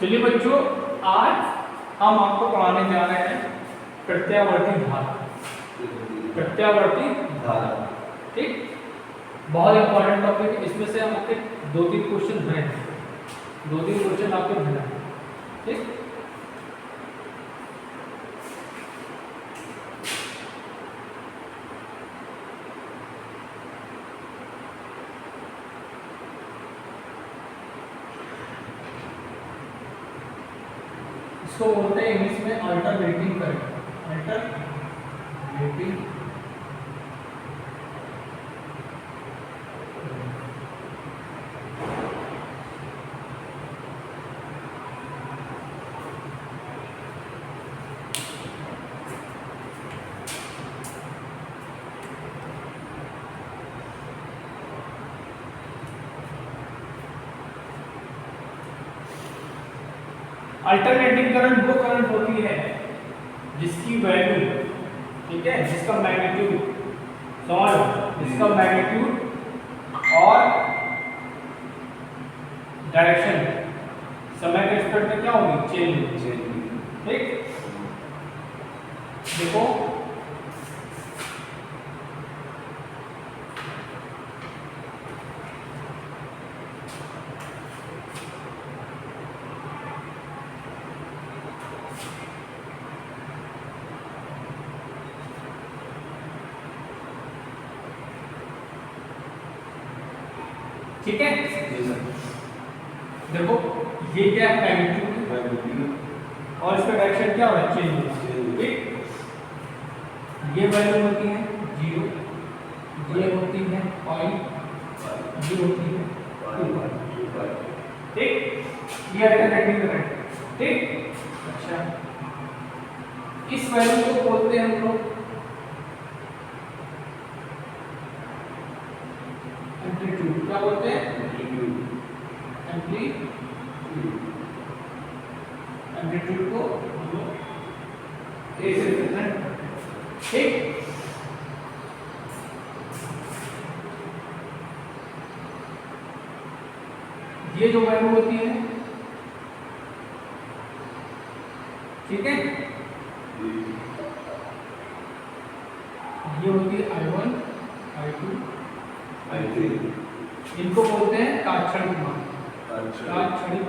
चलिए बच्चों, आज हम आपको पढ़ाने जा रहे हैं प्रत्यावर्ती धारा। प्रत्यावर्ती धारा, ठीक, बहुत इंपॉर्टेंट टॉपिक है। इसमें से आपके 2-3 क्वेश्चन बने हैं, 2-3 क्वेश्चन आपके बने हैं, ठीक। इसको बोलते हैं इंग्लिश में alternating current. Alternating alternating current वो करंट होती है जिसकी वैल्यू, ठीक है, जिसका मैग्नीट्यूड, जिसका मैग्नीट्यूड और डायरेक्शन समय के रिस्पेक्ट में क्या होगी, चेंज होगी, ठीक। देखो ठीक है, देखो ये क्या है, मैग्नीट्यूड और इसका डायरेक्शन क्या हो रहा है, चेंज हो रहा है, ठीक। ये वैल्यू होती है 0, ये होती है 5, ये होती है 2, ठीक। ये अल्टरनेटिंग करंट, ठीक। अच्छा, इस वैल्यू को बोलते हैं हम लोग एम्पलीट्यूड। क्या बोलते हैं, एम्पलीट्यूड। एम्पलीट्यूड को हम लोग ए से रिप्रेजेंट करते हैं, ठीक। ये जो वैल्यू होती है, ठीक है, ये होती है I1, I2, I3। इनको बोलते हैं तात्क्षणिक मान, तात्क्षणिक।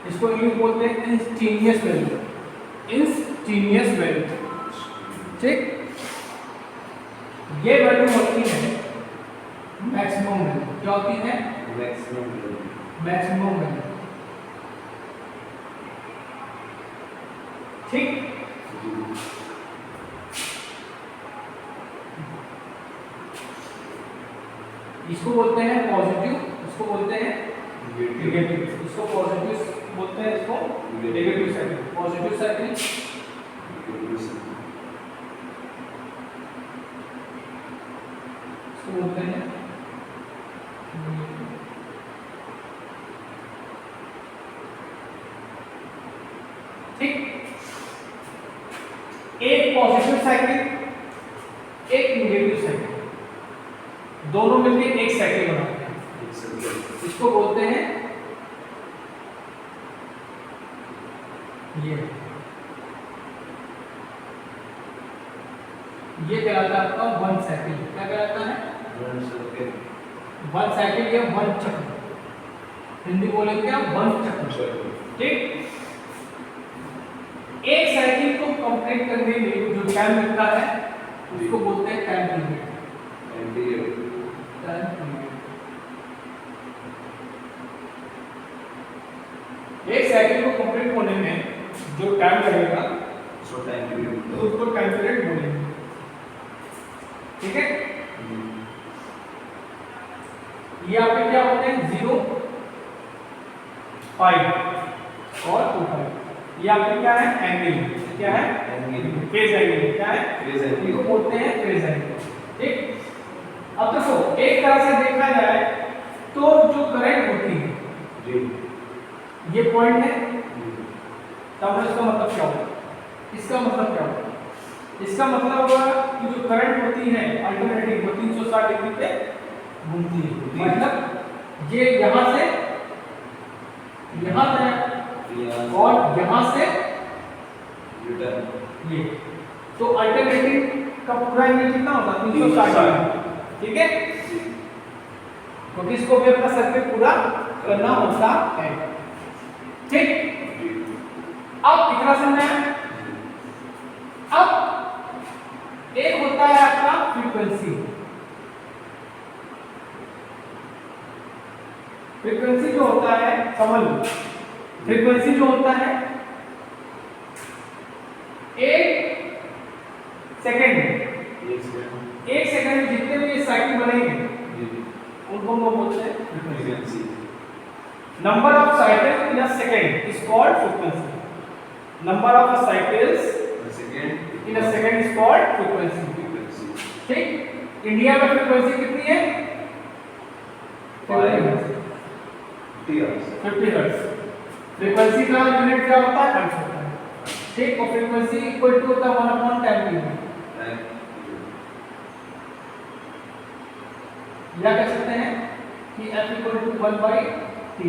इसको इंग्लिश बोलते हैं इंस्टेंटेनियस वैल्यू, इंस्टेंटेनियस वैल्यू, ठीक। ये वैल्यू होती है मैक्सिमम वैल्यू। क्या होती है, मैक्सिमम वैल्यू, ठीक। इसको बोलते हैं पॉजिटिव, इसको बोलते हैं नेगेटिव। इसको पॉजिटिव बोलते हैं, इसको नेगेटिव साइकिल, पॉजिटिव साइकिल, इसको बोलते हैं, ठीक। एक पॉजिटिव साइकिल, एक नेगेटिव साइकिल, दोनों मिलकर एक साइकिल बनाते हैं। इसको बोलते हैं, ये कहलाता है आपका वन साइकिल। क्या कहलाता है, वन साइकिल या वन चक्र। हिंदी बोलेंगे क्या, वन चक्र, ठीक। एक साइकिल को कंप्लीट करने में जो टाइम लगता है उसको बोलते हैं टाइम पीरियड। एक साइकिल को कंप्लीट होने में जो टाइम लगेगा उसको टाइम पीरियड बोलेंगे, ठीक है। ये आपके क्या होते हैं, 0, 5 और 2, ये आपके क्या है, एंगल। क्या है, एंगल, फेज एंगल। क्या है, फेज एंगल, इसको बोलते हैं फेज एंगल, ठीक। अब देखो, एक तरह से देखा जाए तो जो करंट होती है जी, ये पॉइंट है, तब इसका मतलब क्या होगा, इसका मतलब क्या होगा, इसका मतलब हुआ कि जो करंट होती है अल्टरनेटिंग वो 360 डिग्री पे घूमती है, मतलब ये यहाँ से यहाँ तक और यहाँ से ये, तो अल्टरनेटिंग का पूरा एंगल कितना होगा 360, ठीक है, क्योंकि इसको भी अपना सर्किट पूरा करना होता है, ठीक। अब इतना समझना है। अब एक होता है आपका फ्रीक्वेंसी, फ्रीक्वेंसी जो होता है कमल, फ्रीक्वेंसी जो होता है एक सेकंड में जितने भी साइकिल बनेंगे उनको हम बोलते हैं frequency. Number of cycle in a second is called frequency, number of cycles in a second is called frequency, ठीक। इंडिया में फ्रीक्वेंसी कितनी है 50 हर्ट्ज। फ्रीक्वेंसी का यूनिट क्या होता है हर्ट्ज होता है, ठीक। और फ्रीक्वेंसी इक्वल टू होता है 1/10 या कह सकते हैं कि F equal to 1/T।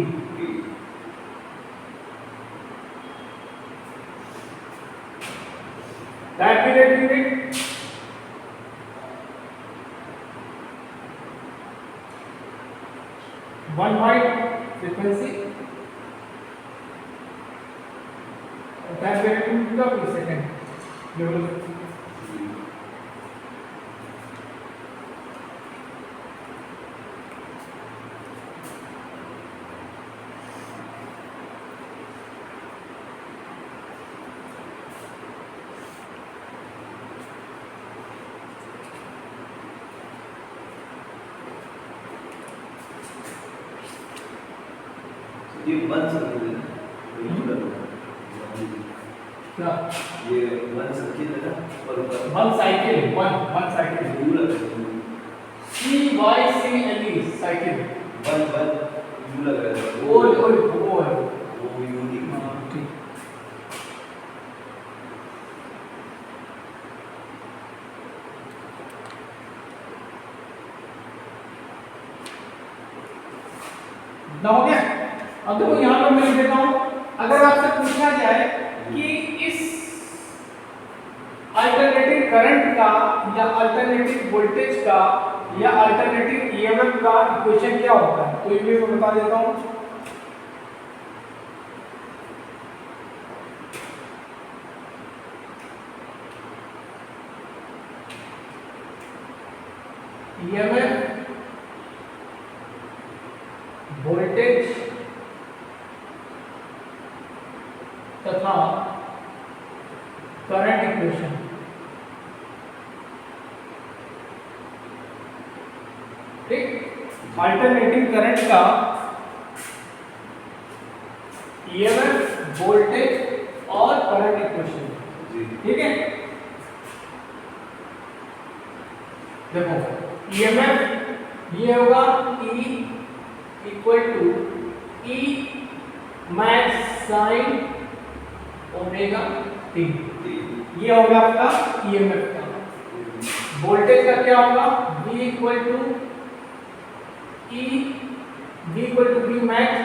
Time period unit one by frequency, time period unit का सेकंड लेवल। ये वन सर्किल है क्या ये वन सर्किल है ना, और one cycle, one cycle CYCLE cycle, one U लग रहा है वो है वो यूनिक। ठीक। ना हो गया। अब देखो यहाँ पर मैं लिख देता हूँ, अगर आपसे पूछा जाए कि इस अल्टरनेटिंग करंट का या अल्टरनेटिंग वोल्टेज का या अल्टरनेटिंग ईएमएफ का इक्वेशन क्या होता है, तो ये मैं बता देता हूँ। ईएमएफ वोल्टेज तथा करंट इक्वेशन, ठीक। अल्टरनेटिंग करंट का ईएमएफ वोल्टेज और करंट इक्वेशन, ठीक है। देखो ईएमएफ ये होगा E equal to E max sine omega t, ये होगा आपका ईएमएफ का। वोल्टेज का क्या होगा V equal to V max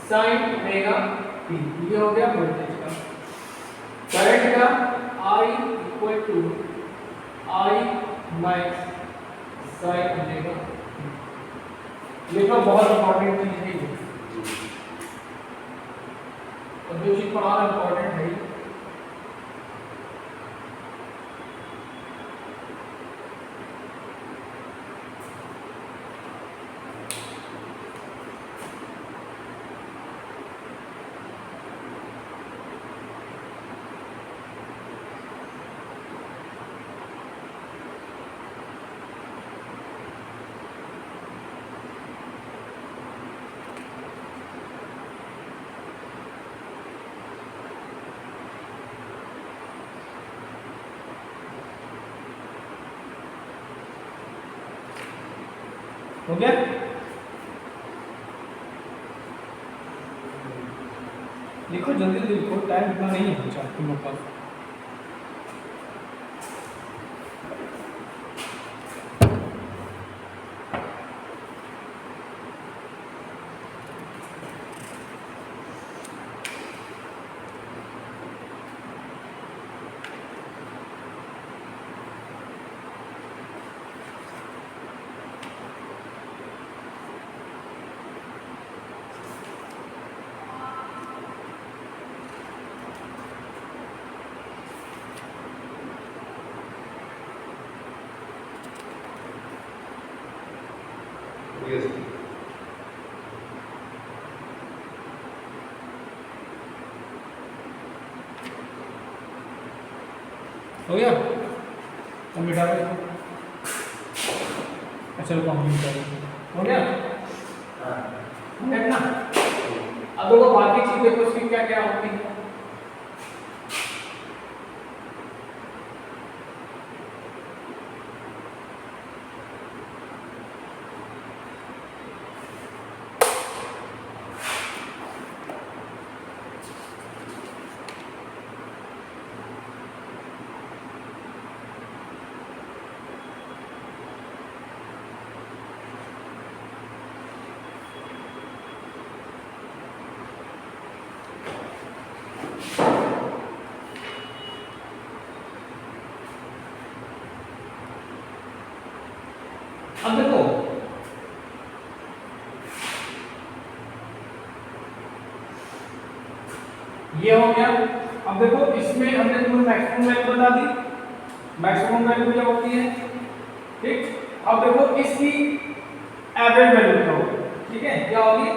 sine omega t, ये हो गया वोल्टेज का। करंट का I equal to I max sine omega, ये तो बहुत इंपॉर्टेंट चीज है ये, और जो चीज पढ़ाना इंपॉर्टेंट है। हो गया। लिखो जल्दी जल्दी लिखो, टाइम इतना नहीं है बच्चा तुम लोग पास। यस हो गया तो मिटा दो अच्छा कंप्लीट करो हो गया हाँ हो गया ना अब देखो बाकी चीज देखो इसकी क्या क्या होती है अब देखो ये हो गया अब देखो इसमें हमने तुम्हें मैक्सिमम वैल्यू बता दी मैक्सिमम वैल्यू क्या होती है ठीक अब देखो इसकी एवरेज वैल्यू क्या होगी ठीक है क्या होगी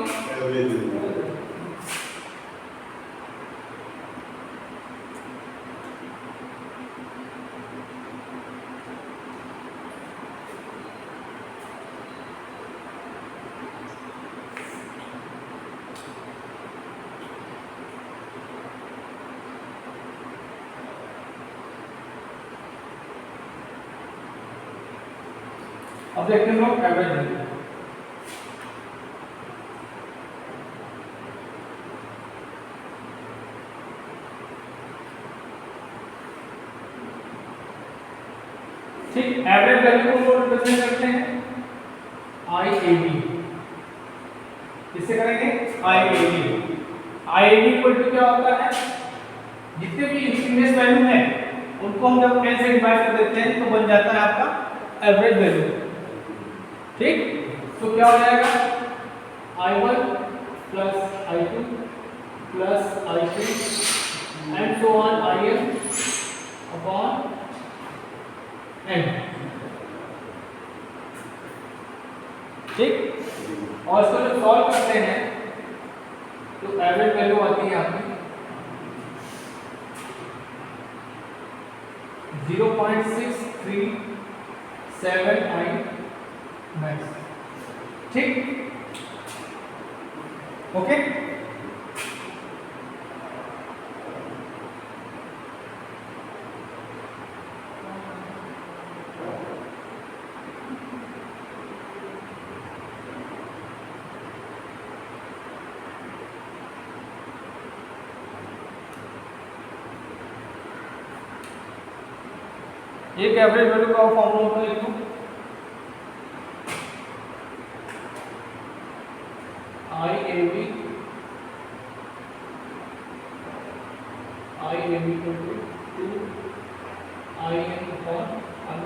अब देखते हैं लोग एवरेज वैल्यू ठीक एवरेज वैल्यू को रिप्रेजेंट करते हैं IAB किससे करेंगे IAB इक्वल टू क्या होता है जितने भी इंफिनिट वैल्यू है उनको हम जब n से डिवाइड कर देते हैं तो बन जाता है आपका एवरेज वैल्यू ठीक तो क्या हो जाएगा I1 plus I2 plus I3 and so on IN upon n ठीक और इसको जब सॉल्व करते हैं तो एवरेज वैल्यू आती है आपकी 0.637 मैक्स ठीक ओके एक एवरेज वैल्यू का फॉर्मूला होता है लिखो IAB equal to 2 IN upon n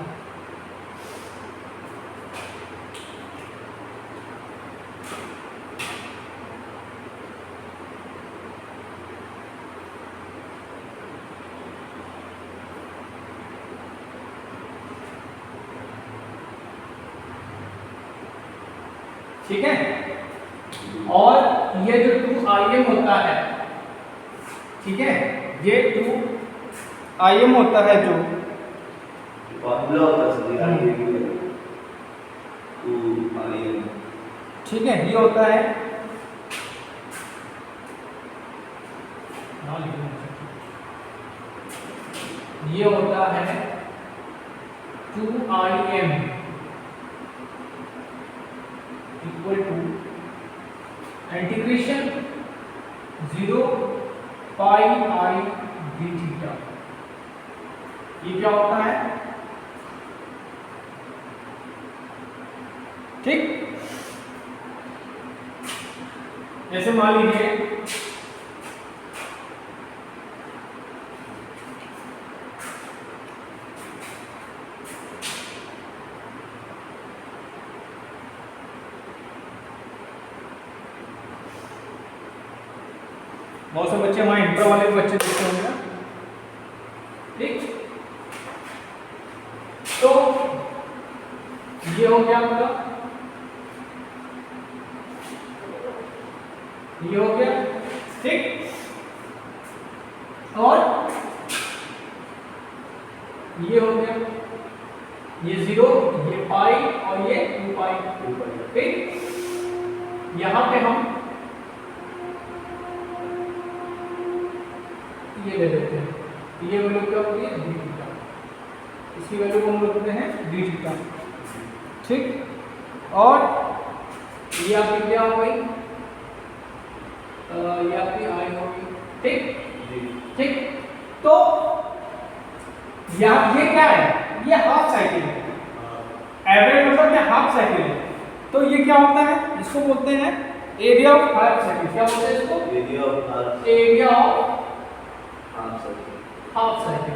ठीक है और ये जो 2IM होता है ठीक है ये 2IM होता है जो फॉर्मूला होता है ठीक है ये होता है ये होता है 2IM equal to integration 0 pi I d theta ये क्या होता है ठीक जैसे मान लीजिए बहुत से बच्चे हमारे इंटर वाले बच्चे देखते होंगे ठीक तो ये हो गया आपका ये हो गया, ठीक। और ये हो गया, ये 0, ये पाई और ये 2 पाई, ठीक। यहां पे हम ये ले लेते हैं, ये वैल्यू क्या होती है d थीटा, इसकी वैल्यू को हम रखते हैं d थीटा, ठीक। और ये आपकी क्या हो गई, ये आपकी आई होगी, ठीक, ठीक। तो यहाँ ये क्या है, ये हाफ साइकिल है, एवरेज मतलब क्या हाफ साइकिल है। तो ये क्या होता है, इसको बोलते हैं एरिया ऑफ हाफ साइकिल। क्या बोलते हैं इसको, एरिया ऑफ हाफ साइकिल।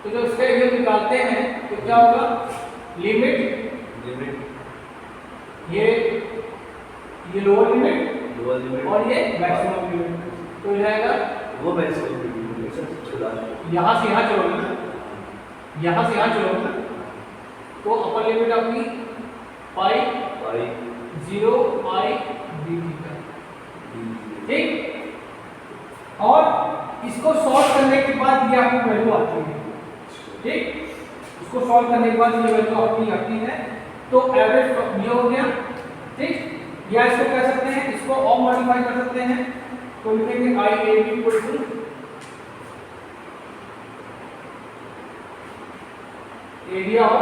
तो जब इसका एरिया निकालते हैं तो क्या होगा, लिमिट ये लोअर लिमिट और ये मैक्सिमम लिमिट, तो ये आएगा वो मैक्सिमम लिमिट यहाँ से यहाँ चलोगे ना, यहाँ से यहाँ चलोगे ना, तो अपर लिमिट आपकी पाई 0 आई डी थीटा, ठीक। और इसको सॉल्व करने के बाद ये आपकी वैल्यू आती है, ठीक। इसको सॉल्व करने के बाद ये वैल्यू आपकी आती है। तो एवरेज ये हो गया, ठीक। या इसको कह सकते हैं, इसको और मॉडिफाई कर सकते हैं, तो लिखेंगे I A B equal to area of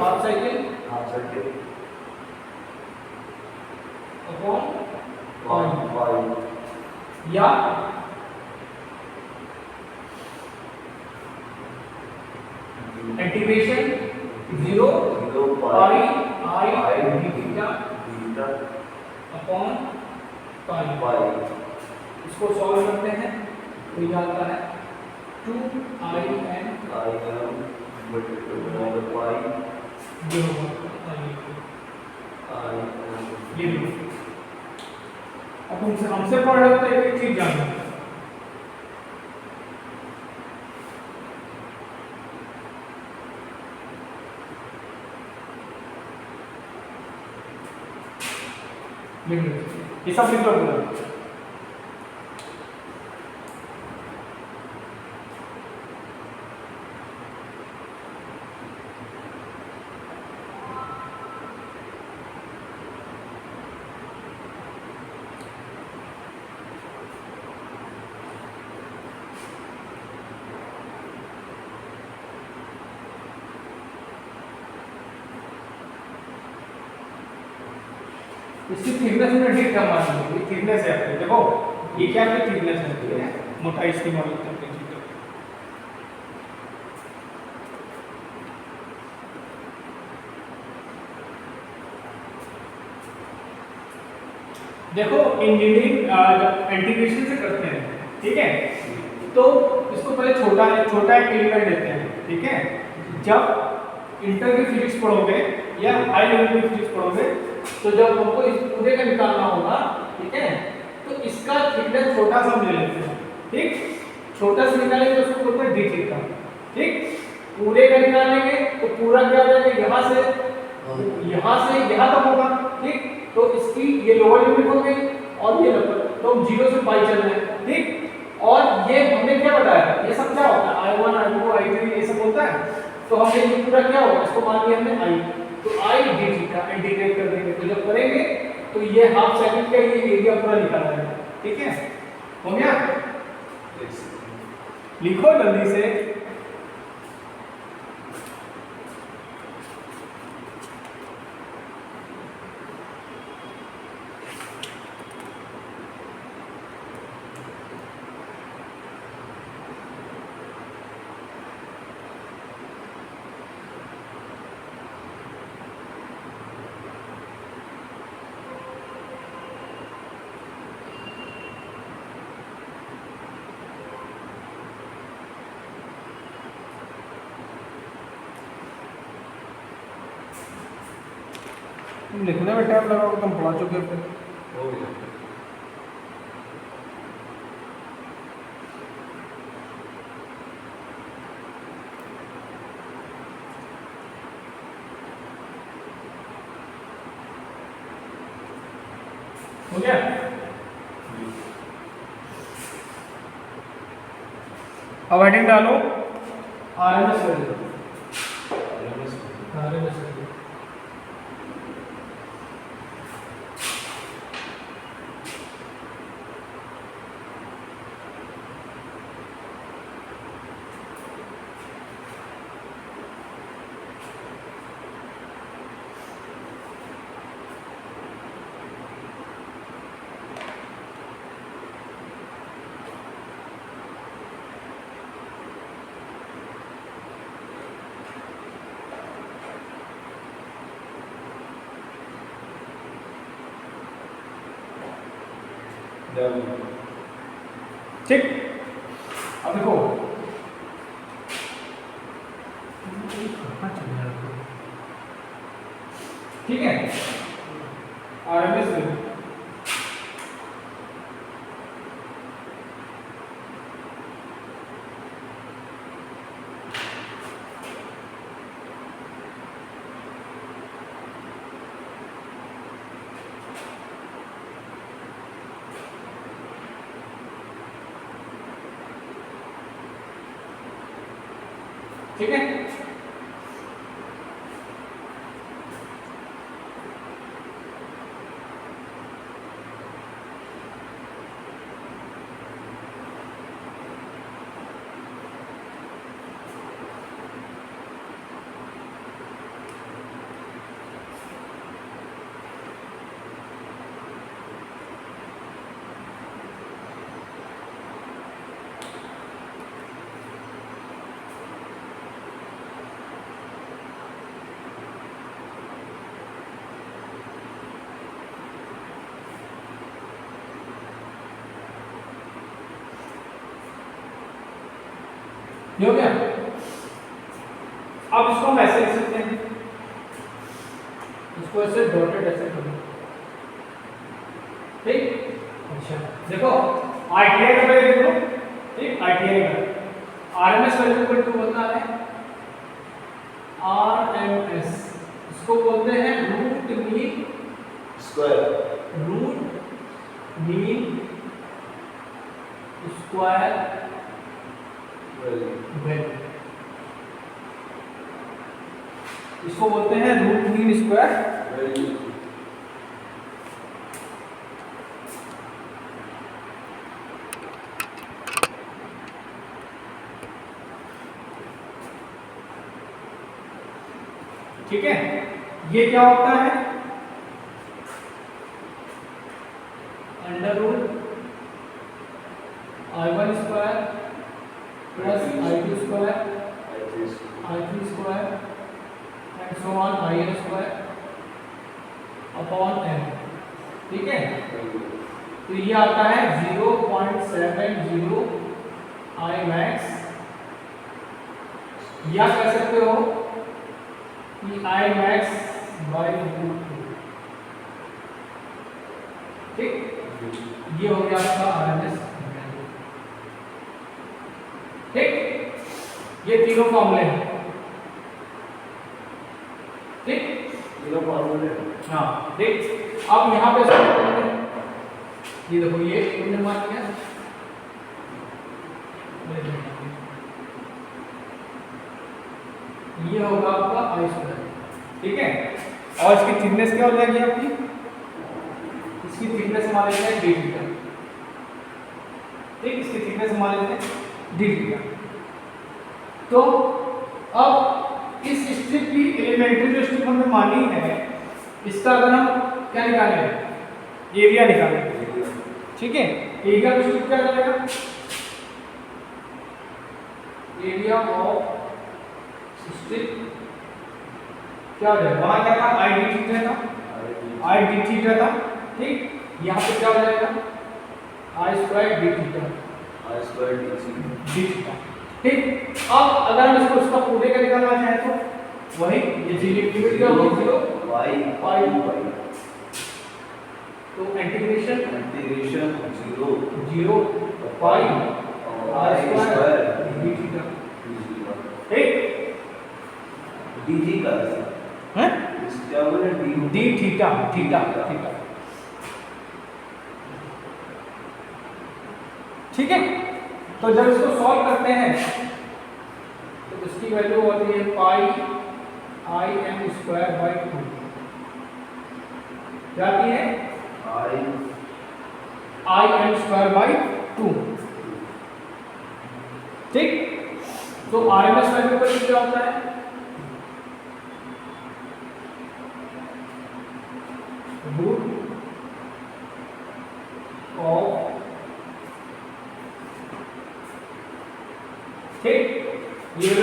half cycle upon pi, या integration 0 pi I D theta upon pi. इसको सॉल्व करते हैं तो ये आता है 2 आई एन ये लो। अब हमसे पढ़ रहे हो तो एक चीज जानना, ये सब लिख लो। इसकी थिकनेस में ठीक कम आ रही है, ये थिकनेस है आपकी, देखो ये क्या आपकी थिकनेस है, ठीक है, मोटाई इसकी मालूम करते हैं। देखो इंजीनियरिंग इंटीग्रेशन से करते हैं, ठीक है, तो इसको पहले छोटा एक एलिमेंट लेते हैं, ठीक है। जब इंटर की फिजिक्स पढ़ोगे या हाई लेवल की फिजिक्स पढ़ोगे तो जब हमको इस पूरे का निकालना होगा, ठीक है, तो इसका थिकनेस छोटा सा ले लेते हैं, ठीक। छोटा सा निकालेंगे तो उसको बोलते हैं डी थीटा, ठीक। पूरे का निकालेंगे तो पूरा क्या हो जाएगा, यहाँ से यहाँ तक होगा, ठीक। तो इसकी ये लोअर लिमिट हो गई और ये लोअर, तो हम 0 से पाई चल रहे हैं, ठीक। और ये हमने क्या बताया, ये सब क्या होता है, I1 I2 I3 ये सब होता है। तो हमने ये पूरा क्या होगा, इसको मान लिया हमने I, तो I डी थीटा इंटीग्रेट कर देंगे, तो जब करेंगे तो ये हाफ साइकिल का ये एरिया पूरा निकल आएगा, ठीक है। हो गया, लिखो जल्दी से। लिखने में टाइम लगाओगे, तुम पढ़ा चुके हो। हो गया। हो गया? अब हेडिंग डालो आरएमएस वैल्यू। आरएमएस वैल्यू ठीक। अब देखो ठीक है, आरएमएस वैल्यू ठीक है। ये हो गया। अब इसको हम ऐसे लिख सकते हैं, इसको ऐसे डॉटेड ऐसे कर दो, ठीक। अच्छा देखो आरटीआई का पहले देख लो, ठीक। आरटीआई का आरएमएस वैल्यू को टू होता है आरएमएस, इसको बोलते हैं root mean square, root mean square value, इसको बोलते हैं रूट मीन स्क्वायर वैल्यू। ठीक है। ये क्या होता है, under root I1 square plus I2 square I3 square and so on IN square upon n, ठीक है। तो ये आता है 0.70 I max, या कह सकते हो कि I max बाई रूट 2, ठीक। ये हो गया आपका आरएमएस, ठीक। ये तीनों फॉर्मूले हैं, ठीक। तीनों फॉर्मूले, हाँ ठीक। अब यहाँ पे ये देखो ये हमने मान लिया, ये होगा आपका आई स्क्वायर, ठीक है। और इसकी थिकनेस क्या हो जाएगी आपकी, इसकी थिकनेस मान लेते हैं डी थीटा, ठीक। इसकी थिकनेस मान लेते हैं डी थीटा। तो अब इस स्ट्रिप की एलिमेंट्री जो स्ट्रिप हमने मानी है, इसका अगर हम क्या निकालें, एरिया निकालें, ठीक है। एरिया का स्ट्रिप क्या जाएगा, एरिया ऑफ स्ट्रिप क्या हो जाएगा, वहां क्या था आई डी थीटा था, आई डी थीटा था, ठीक। यहाँ पे क्या हो जाएगा आई स्क्वायर डी थीटा, आई स्क्वायर डी थीटा, ठीक। अब अगर हम इसको उसका पूरे का निकालना चाहें तो वही ये जी लिमिट क्या होगी, 0 वाई पाई वाई, तो इंटीग्रेशन 0 पाई आई स्क्वायर डी थीटा, ठीक। डी का हैं क्या बोले, डी थीटा, थीटा थीटा, ठीक है, तो जब इसको सॉल्व करते हैं तो इसकी वैल्यू होती है पाई आई एम स्क्वायर बाई 2, क्या आती है आई एम स्क्वायर बाई 2। ठीक, तो आरएमएस वैल्यू पर क्या होता है, रूट ऑफ, ठीक, ये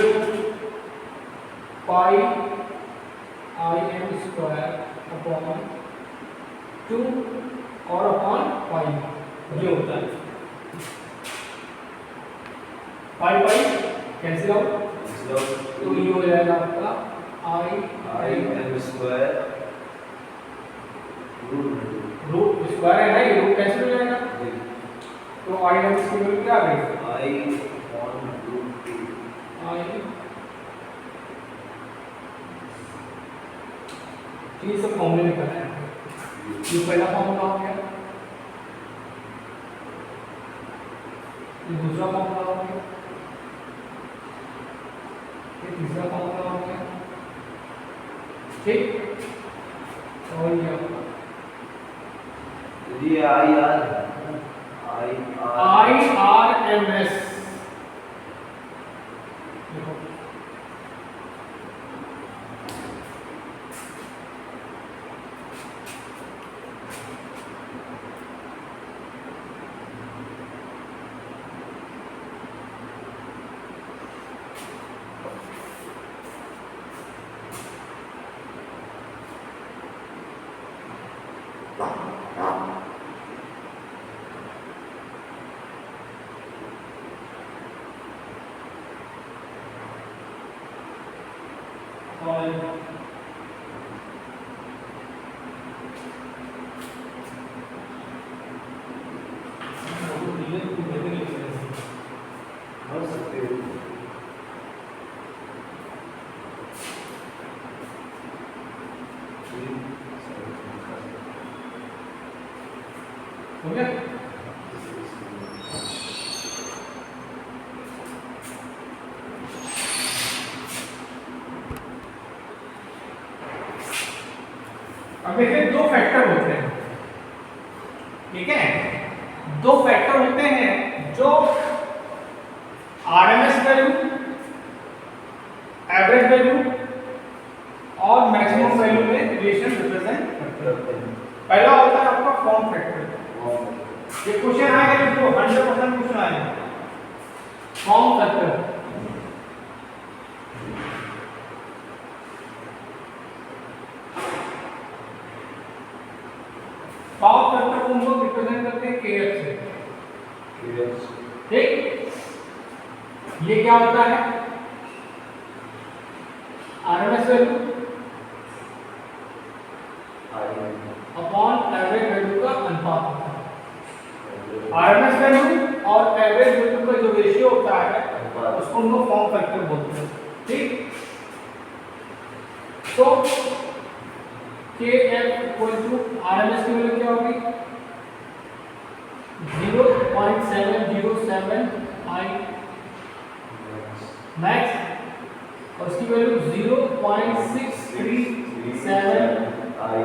पाई आई एम स्क्वायर अपॉन 2 और अपॉन पाई ये होता है, पाई पाई कैंसिल आउट, तो ये हो जाएगा आपका I M square root square है ना, ये रूट कैंसिल हो जाएगा, तो आई एम स्क्वायर क्या आ गई आई ऑन रूट 2 आई, ये सब फॉर्मूले में करना है। ये पहला फॉर्मूला हो गया, ये दूसरा फॉर्मूला हो गया, ये तीसरा फॉर्मूला हो गया, ठीक, और ये आई आर एम एस, भर सकते हो हो गया। अब देखिए दो फैक्टर होते हैं, ठीक है, दो फैक्टर होते हैं जो आरएमएस वैल्यू, एवरेज वैल्यू और मैक्सिमम वैल्यू में रिलेशन रिप्रेजेंट करते हैं। पहला होता है आपका फॉर्म फैक्टर, ये क्वेश्चन आएगा जो 100% क्वेश्चन आएगा, फॉर्म फैक्टर। पावर फैक्टर को हम लोग रिप्रेजेंट करते हैं केएफ से, ठीक, ये क्या होता है RMS value upon average value का अनुपात होता है। आरएमएस वैल्यू और एवरेज वैल्यू का जो रेशियो होता है उसको हम लोग फॉर्म फैक्टर बोलते हैं, ठीक। तो KF इक्वल टू आरएमएस की वैल्यू क्या होगी 0.707 I मैक्स और उसकी वैल्यू 0.637 आई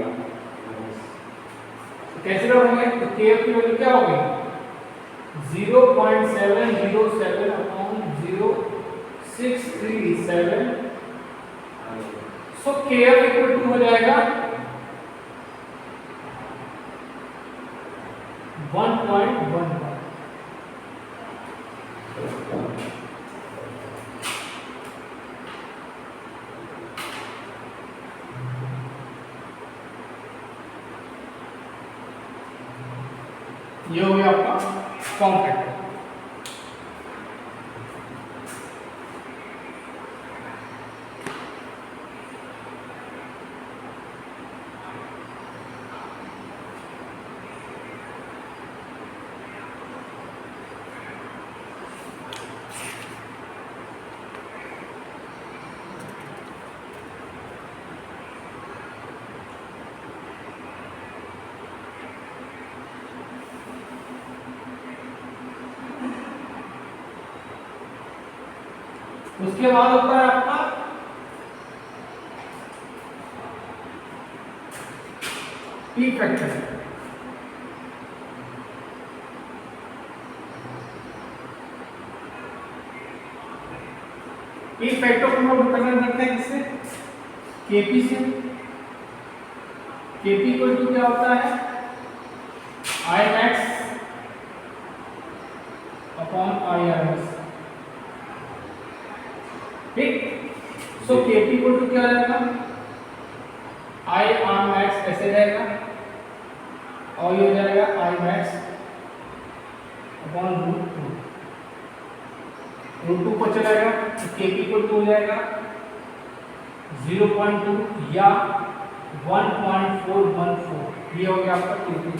कैसे होंगे, तो KF की वैल्यू क्या होगी 0.707 upon 0.637, so KF equal to हो जाएगा 1.11। ये हो गया आपका फॉर्म फैक्टर। उसके बाद होता है आपका पी फैक्टर। पी फैक्टर को हम लोग रिप्रेजेंट करते हैं किससे? केपी से। केपी को टू क्या होता है? आई max upon I R S. ठीक, सो केपी को टू क्या रहेगा? आई आर मैक्स ऐसे रहेगा और ये हो जाएगा I max upon root two. Root two को चलाएगा तो केपी को टू हो जाएगा 0.2 या 1.414। ये हो गया आपका केपी।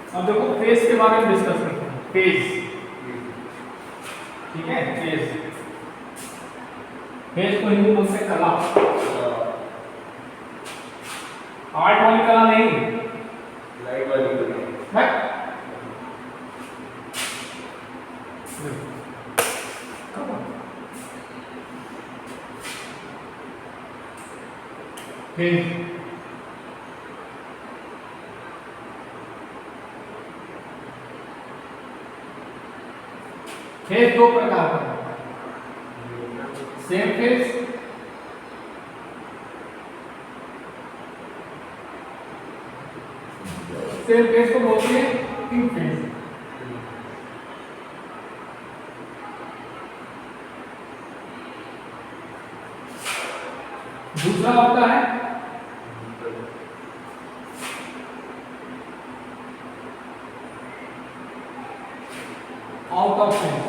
अब देखो फेज के बारे में डिस्कस करते हैं। फेज, ठीक है, फेज। फेज को हिंदी बोलते हैं कला। आर्ट वाली कला नहीं, लाइट वाली कला। फेज फेज दो प्रकार का है। सेम फेज, सेम फेज को बोलते हैं इन फेज। दूसरा होता है out of phase.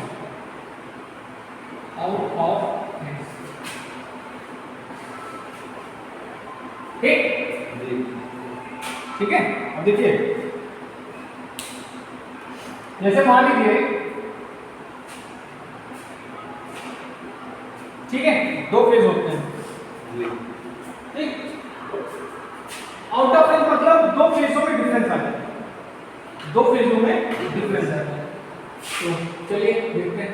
Out of phase, ठीक है। अब देखिए, जैसे मान लीजिए, ठीक है, दो फेज होते हैं, ठीक। आउट ऑफ फेज मतलब दो फेजों में डिफरेंस आ जाए, दो फेजों में डिफरेंस आ जाए। तो चलिए देखते हैं।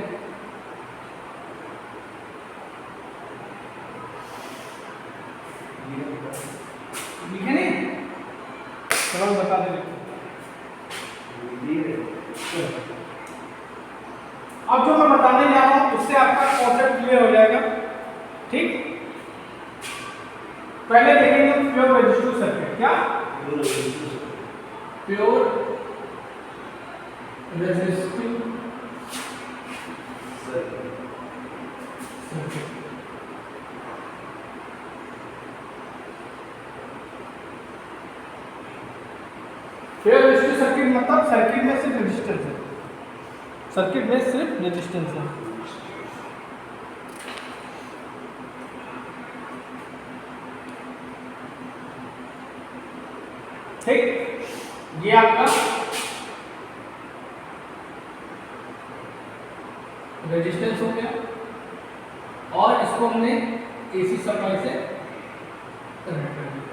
लिखे नहीं, चलो बता दे। अब जो मैं बताने जा रहा हूं उससे आपका कॉन्सेप्ट क्लियर हो जाएगा, ठीक। पहले देखेंगे प्योर रेजिस्टिव सर्किट। क्या? Pure resistive circuit. Pure resistive circuit मतलब सर्किट में सिर्फ रेजिस्टेंस है, सर्किट में सिर्फ रेजिस्टेंस है। ठीक, ये आपका रेजिस्टेंस हो गया और इसको हमने एसी सप्लाई से कनेक्ट कर दिया।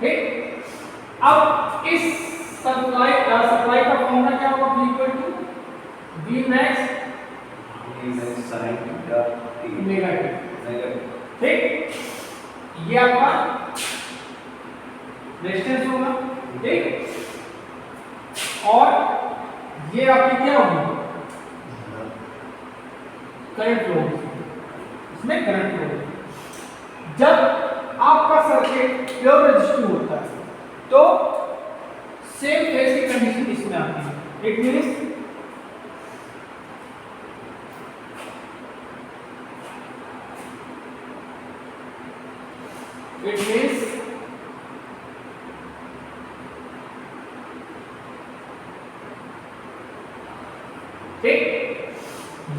ठीक, अब इस सप्लाई का फॉर्मूला क्या होगा? V equal to V max sin theta t negative. ठीक, ये आपका रेजिस्टेंस होगा, ठीक। और ये आपकी क्या होगी? करंट फ्लो, इसमें करंट फ्लो। जब आपका सर्किट प्योर रेजिस्टिव होता है। तो सेम फेज की कंडीशन इसमें आती है। इट मींस ठीक,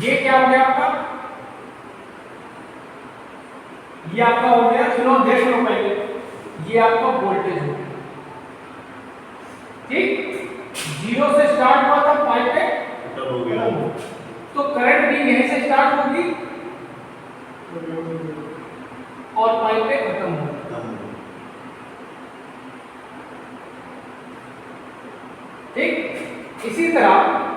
ये क्या हो गया आपका, ये आपका हो गया, सुनो देख लो पहले, ये आपका वोल्टेज हो गया, ठीक। 0 से स्टार्ट हुआ था, 5 पे खत्म हो गया। तो करंट भी यहीं से स्टार्ट होगी और 5 पे खत्म होगी, ठीक। इसी तरह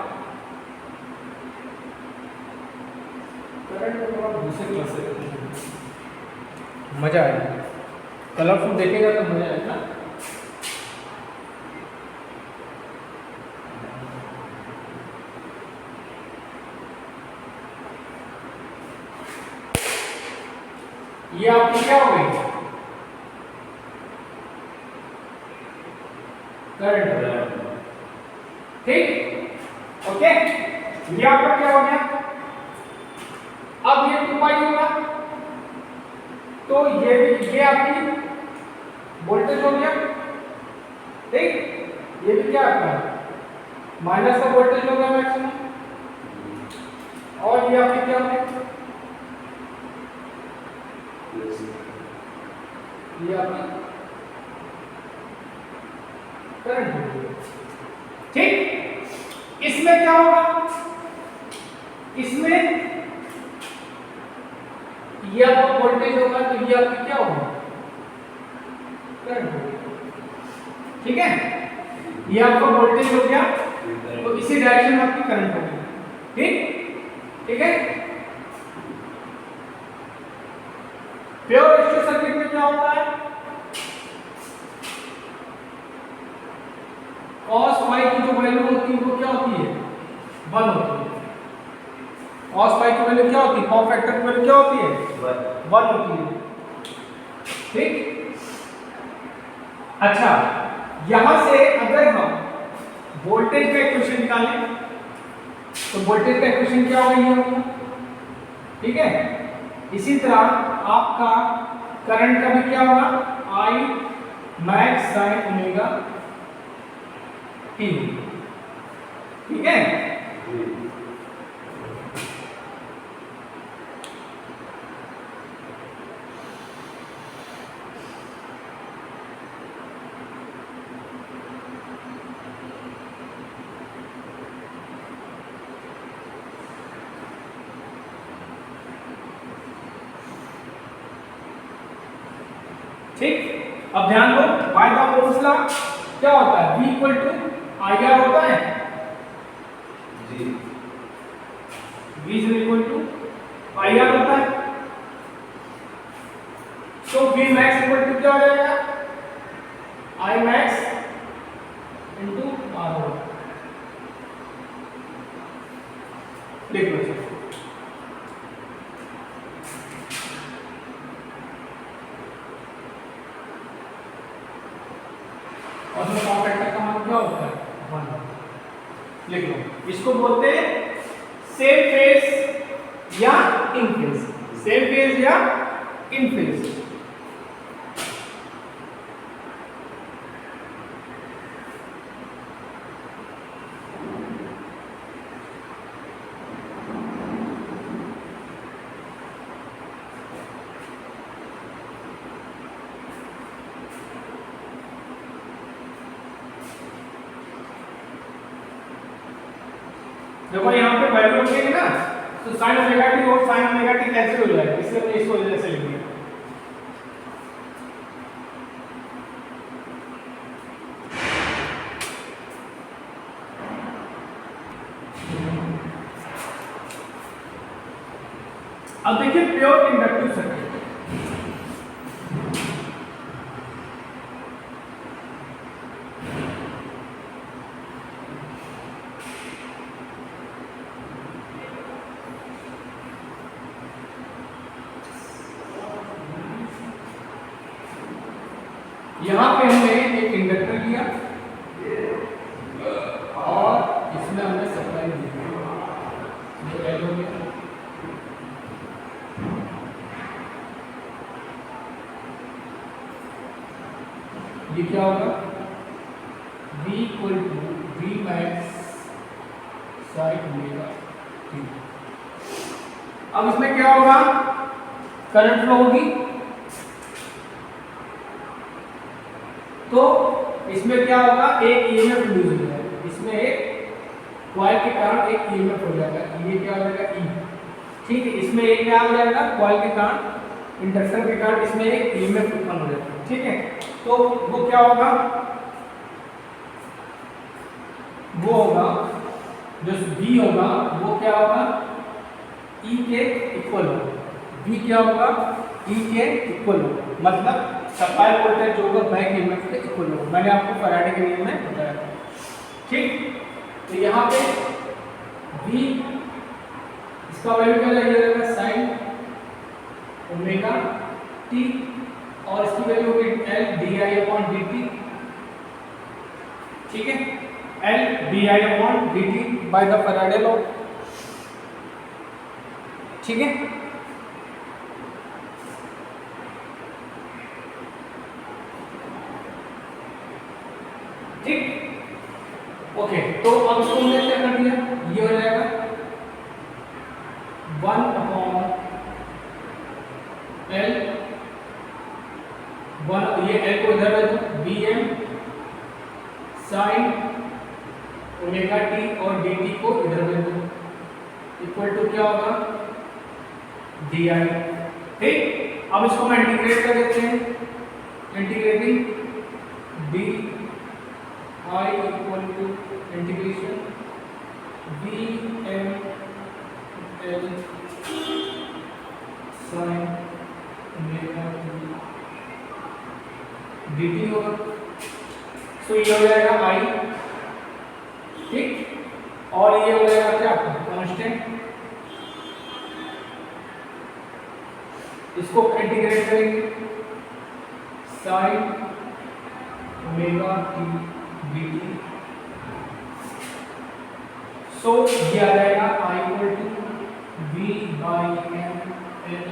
दूसरे क्लास से मजा आएगा, कलरफुल देखेगा तो मजा आएगा। ये आपकी क्या हो गई, करंट, ठीक, ओके। ये आपका क्या हो गया, अब ये 2 पाई होगा, तो ये आपकी वोल्टेज हो गया, ठीक। ये भी क्या आपका माइनस का वोल्टेज हो गया मैक्सिमम, और ये आपकी क्या हो गया, ये आपकी करंट हो गया, ठीक। इसमें क्या होगा, इसमें ये आपका वोल्टेज होगा, तो ये आपकी क्या होगा, करंट होगा, ठीक है। ये आपका वोल्टेज हो गया, तो इसी डायरेक्शन में आपकी करंट होगी, ठीक, ठीक है। प्योर रेजिस्टिव सर्किट में क्या होता है, cos फाई की जो वैल्यू होती है वो क्या होती है, 1 होती है। cos फाई की वैल्यू क्या होती है, पावर फैक्टर की वैल्यू क्या होती है, 1 होती है, ठीक। अच्छा, यहां से अगर हम वोल्टेज का इक्वेशन निकालें तो वोल्टेज का इक्वेशन क्या होगा, ये होगा, ठीक है। इसी तरह आपका करंट का भी क्या होगा, I max sin omega t, ठीक है। ठीक, अब ध्यान दो, बाय द ओम्स लॉ क्या होता है, V इक्वल टू IR होता है जी, V इक्वल टू IR होता है, तो V मैक्स इक्वल टू क्या हो जाएगा, I मैक्स इनटू R होगा, लिख लो। और जो पावर फैक्टर का मान क्या होता है, 1, लिख लो। इसको बोलते हैं सेम फेज या इन फेज, सेम फेज या इन फेज। देखो यहाँ पे वैल्यू रखेंगे ना, तो sin ओमेगा टी और sin ओमेगा टी कैंसिल हो जाएगा, इसलिए हमने इसको ऐसे लिख दिया। अब देखिए प्योर इंडक्टिव सर्किट, यहाँ पे हमने एक इंडक्टर लिया और इसमें हमने सप्लाई दी, ये L हो गया। ये क्या होगा, V equal to V max sine omega t। अब इसमें क्या होगा, करंट फ्लो होगी, तो इसमें क्या होगा, एक ईएमएफ इंड्यूस हो जाएगा, इसमें एक कॉइल के कारण एक ईएमएफ हो जाएगा, ये क्या हो जाएगा ई, ठीक है। इसमें एक क्या हो जाएगा, कॉइल के कारण, इंडक्शन के कारण इसमें एक ईएमएफ उत्पन्न हो जाएगा, ठीक है। तो वो क्या होगा, वो होगा जो V होगा वो क्या होगा, E के इक्वल होगा, V क्या होगा, E के इक्वल होगा, मतलब सप्लाई वोल्टेज जो होगा बैक ईएमएफ के इक्वल होगा। मैंने आपको फैराडे के नियम में बताया था, ठीक। तो यहाँ पे V इसका वैल्यू क्या लगेगा, साइन ओमेगा t, और इसकी वैल्यू होगी L di/dt, ठीक है, L di/dt by the Faraday law, ठीक है। ठीक, ओके। तो अब इसको हमने क्या कर दिया, ये हो जाएगा 1/L 1, ये L को इधर रख दो, Bm साइन ओमेगा t और dt को इधर रख दो, इक्वल टू क्या होगा, di, ठीक। अब इसको हम इंटीग्रेट कर देते हैं, integrating d I equal to integration Bm L sine omega dt होगा, सो ये हो जाएगा I, ठीक, और ये हो जाएगा क्या, कांस्टेंट। इसको इंटीग्रेट करेंगे, sine omega t dt, so ये आ जाएगा I equal to V/m L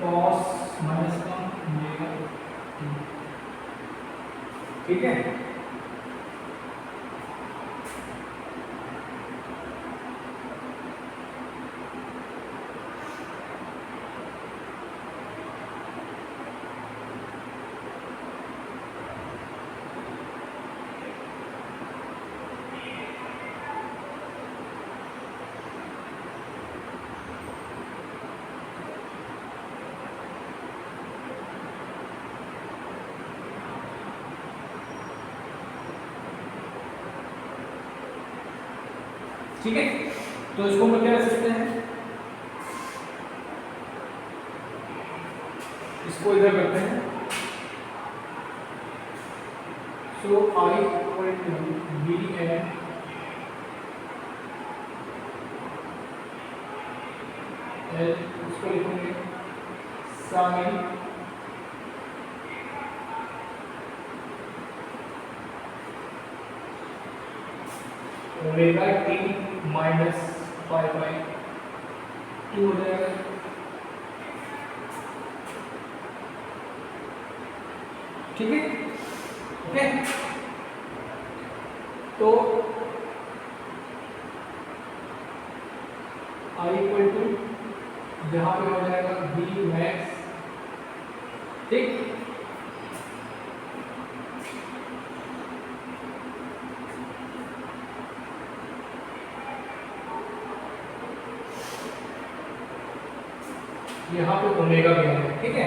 cos minus का ओमेगा t, ठीक है। ठीक है, तो इसको हम क्या कर सकते हैं, इसको इधर करते हैं, so I equal to Bm L, इसको लिखेंगे साइन ओमेगा t माइनस π/2 हो जाएगा, ठीक है, ओके। तो I इक्वल टू यहाँ पे हो जाएगा V मैक्स, ठीक, यहाँ पे ओमेगा भी है, ठीक है,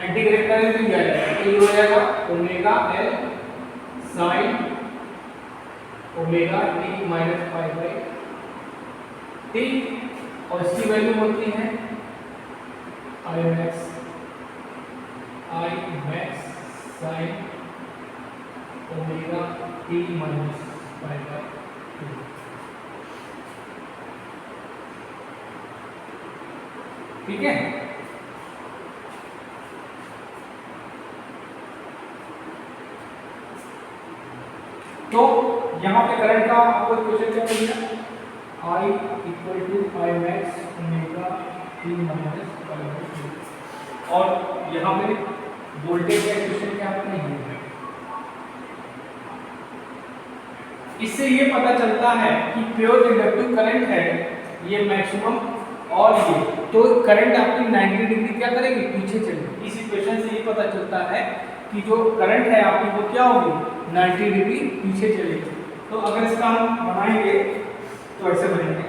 इंटीग्रेट करेंगे तो क्या आएगा, तो ये हो जाएगा omega L sine omega t minus π/, ठीक, और इसकी वैल्यू होती है I max sine omega t minus π/2, ठीक है। तो यहाँ पे करंट का आपको क्वेश्चन क्या मिल गया, I equal to I max omega T minus pi, और यहाँ पे वोल्टेज का क्वेश्चन क्या आपको नहीं है। इससे ये पता चलता है कि प्योर इंडक्टिव करंट है ये मैक्सिमम, और ये तो करंट आपकी 90 डिग्री क्या करेगी, पीछे चलेगी। इस इक्वेशन से ये पता चलता है कि जो करंट है आपकी वो क्या होगी, 90 डिग्री पीछे चलेगी। तो अगर इसका हम बनाएंगे तो ऐसे बनेंगे,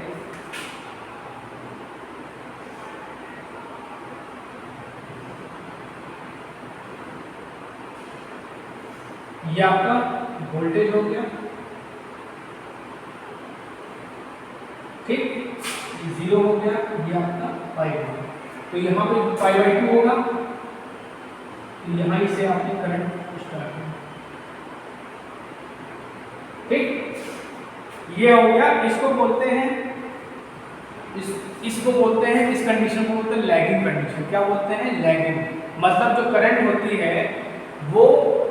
ये आपका वोल्टेज हो गया, ठीक, 0 हो गया, ये आपका पाई हो गया। तो यहाँ पे पाई/2 होगा, तो यहाँ से आपने करंट स्टार्ट किया, ठीक। ये हो गया, इसको बोलते हैं इसको बोलते हैं, इस कंडीशन को बोलते हैं लैगिंग कंडीशन। क्या बोलते हैं, लैगिंग। मतलब जो करंट होती है वो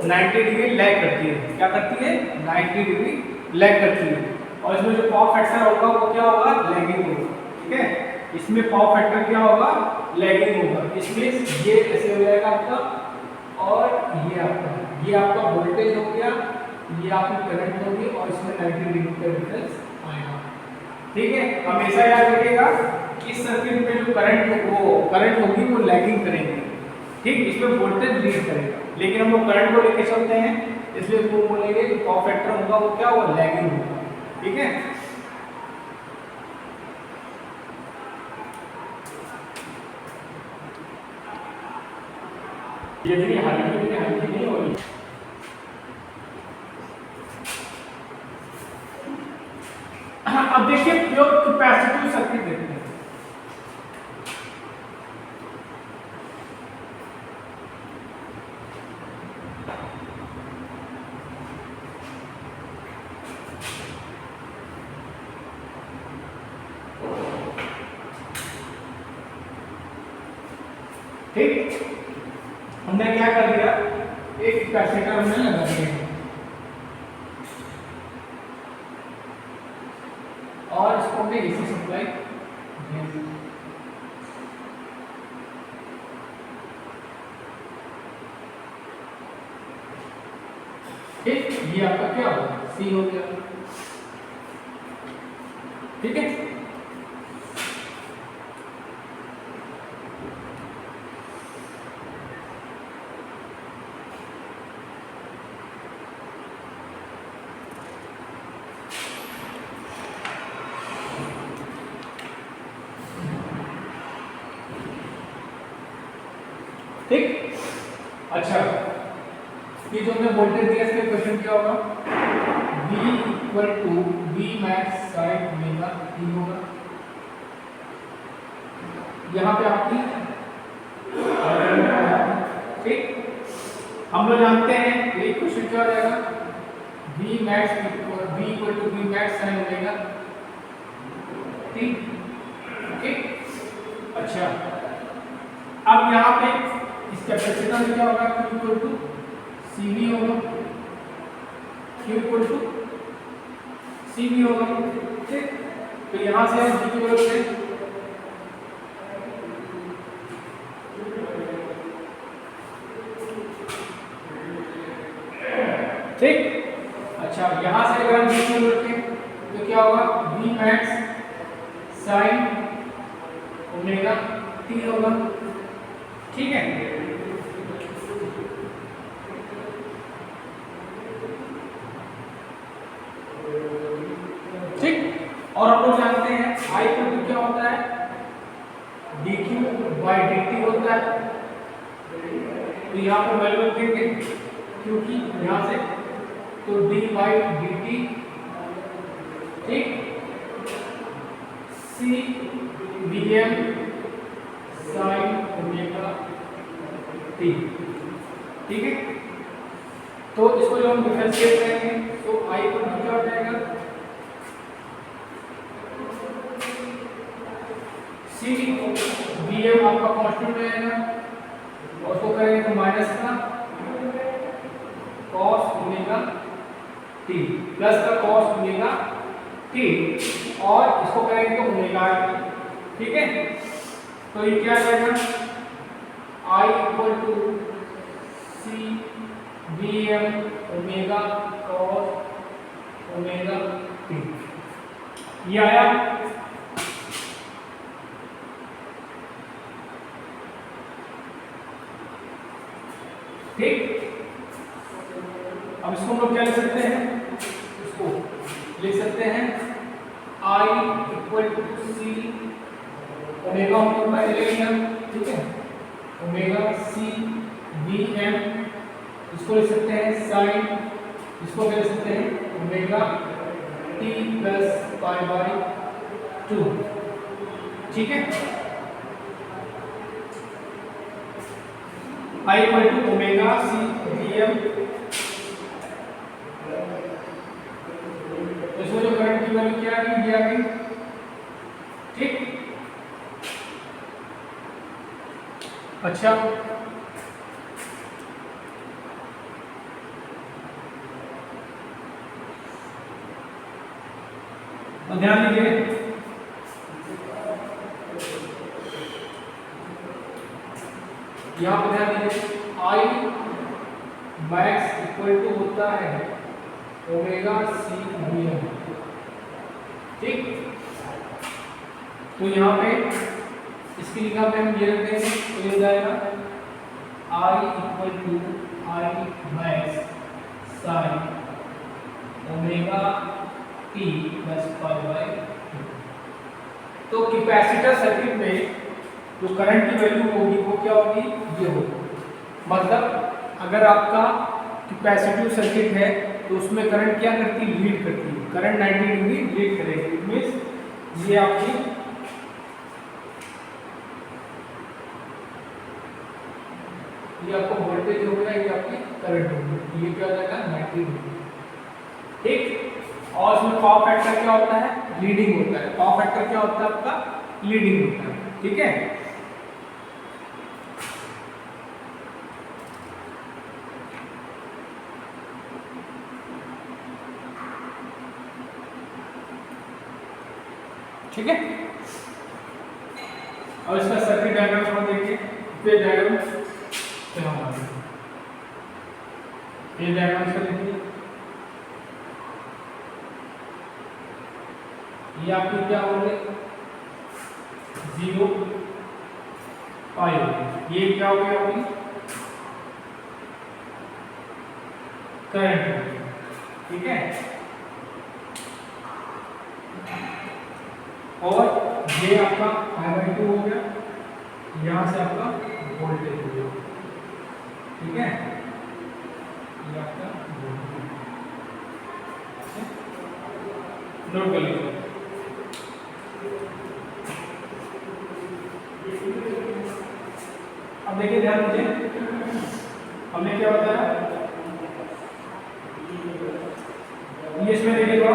90 डिग्री लैग करती है। क्या करती है, 90 डिग्री लैग करती है, और इसमें जो पावर फैक्टर होगा वो क्या होगा, लैगिंग होगा, ठीक है। इसमें पावर फैक्टर क्या होगा, लैगिंग होगा। इसमें ये ऐसे हो जाएगा आपका, और ये आपका वोल्टेज हो गया, ये आपकी करंट होगी, और इसमें 90 डिग्री का डिफरेंस आएगा, ठीक है। हमेशा याद रखिएगा इस सर्किट में जो करंट होगी वो लैगिंग करेगी, ठीक। इसमें वोल्टेज लीड करेगा, लेकिन हम लोग करंट को लेके चलते हैं, इसलिए वो बोलेंगे कि पावर फैक्टर होगा वो क्या होगा, लैगिंग होगा, ठीक है। ये देखिए हल्की नहीं हो रही। अब देखिए प्योर कैपेसिटिव सर्किट देखते हैं। ठीक, हमने क्या कर दिया, एक कैपेसिटर हमने लगा दिया, और इसको हमने एसी सप्लाई दिया। ठीक, ये आपका क्या होगा, सी हो गया, ठीक है। ठीक, अच्छा, ये जो हमने वोल्टेज दिया इसका क्वेश्चन क्या होगा, V equal to V max sine omega T होगा। यहाँ पे आपकी, ठीक, हम लोग जानते हैं ये क्वेश्चन क्या हो जाएगा, V equal to V max sine omega T, ठीक। अच्छा, अब यहाँ पे इस कैपेसिटर में क्या होगा, Q इक्वल टू CV होगा, Q इक्वल टू CV होगा, ठीक। तो यहाँ से हम G की वैल्यू से ठीक। अच्छा, यहाँ से अगर हम G की वैल्यू रखें तो क्या होगा, V max sine omega T होगा, ठीक है। ठीक, और हम लोग जानते हैं I इक्वल टू क्या होता है, dq बाई dt होता है। तो यहाँ पर वैल्यू रखेंगे क्योंकि यहाँ से, तो d बाई dt, ठीक, c vm sign omega t, ठीक है। तो इसको जब हम डिफरेंशिएट करेंगे तो I इक्वल टू क्या हो जाएगा, C Vm आपका कांस्टेंट रहेगा, और उसको करेंगे तो माइनस का cos ओमेगा टी प्लस का कॉस ओमेगा टी और इसको करेंगे तो ओमेगा टी। ठीक है, तो ये क्या जाएगा I equal to C B M omega cos omega t. ये आया। ठीक, अब इसको हम लोग क्या लिख सकते हैं, इसको लिख सकते हैं I equal to C omega हम लोग पहले ले लिया। ठीक है, ओमेगा सी बी एम, इसको लिख सकते हैं साइन, इसको क्या लिख सकते हैं omega t plus pi by 2। ठीक है, I equal to omega C B M, इसमें जो करंट की वैल्यू क्या आ गई, ये आ गई। ठीक, अच्छा तो ध्यान दीजिए, यहां पर ध्यान दीजिए I मैक्स इक्वल टू होता है ओमेगा सी बी एम। ठीक, तो यहाँ पे इसकी जगह पे हम ये रख देंगे तो ये हो जाएगा I equal to I max sine omega t plus pi by 2। तो कैपेसिटर सर्किट में जो करंट की वैल्यू होगी वो क्या होगी, ये होगी। मतलब अगर आपका कैपेसिटिव सर्किट है तो उसमें करंट क्या करती है, लीड करती है, करंट 90 डिग्री लीड करेगी। इट मींस ये आपकी ये आपको वोल्टेज हो गया, ये आपकी करंट होगी, ये क्या हो जाएगा 90 डिग्री। ठीक, और इसमें पावर फैक्टर क्या होता है, लीडिंग होता है। पावर फैक्टर क्या होता है आपका, लीडिंग होता है। ठीक है, ठीक है, और इसका सर्किट डायग्राम हम देखिए, फिर डायग्राम क्या होगा, ये डायग्राम से देखिए, ये आपकी क्या हो गई 0 पाई हो गई, ये क्या हो गया आपकी करंट हो गई। ठीक है, और ये आपका I/2 हो गया, यहां से आपका वोल्टेज हो गया। ठीक है, ये आपका नोट कर लीजिए। अब देखिए ध्यान दीजिए, हमने क्या बताया, ये इसमें देखिएगा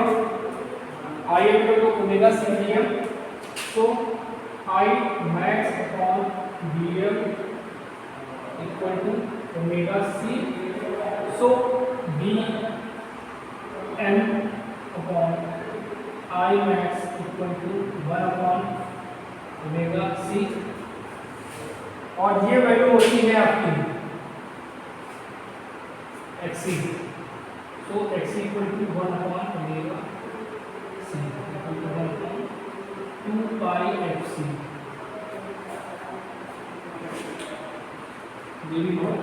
I equal to omega C B M, तो I max upon B M equal to omega C, so B M upon I max equal to 1 upon omega C, और ये वैल्यू होती है आपकी XC, so XC equal to 1 upon omega C equal to 1 upon 2 pi FC। ये भी बहुत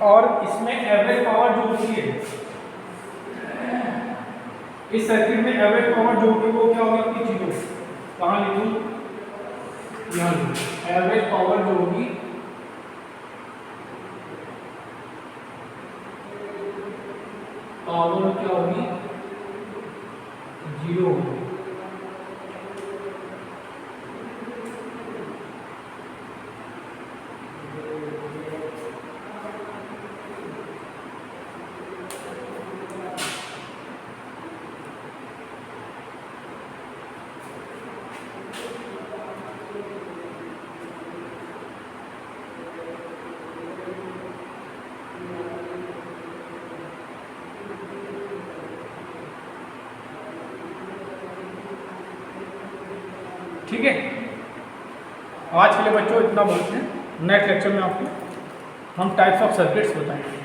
और इसमें एवरेज पावर जो होती है, इस सर्किट में एवरेज पावर जो होगी वो क्या होगी आपकी 0। कहाँ लिखूं, यहाँ एवरेज पावर जो होगी पावर क्या होगी 0 होगी। ठीक है, आज के लिए बच्चों इतना बहुत है। नेक्स्ट लेक्चर में आपको हम टाइप्स ऑफ सर्किट्स बताएंगे।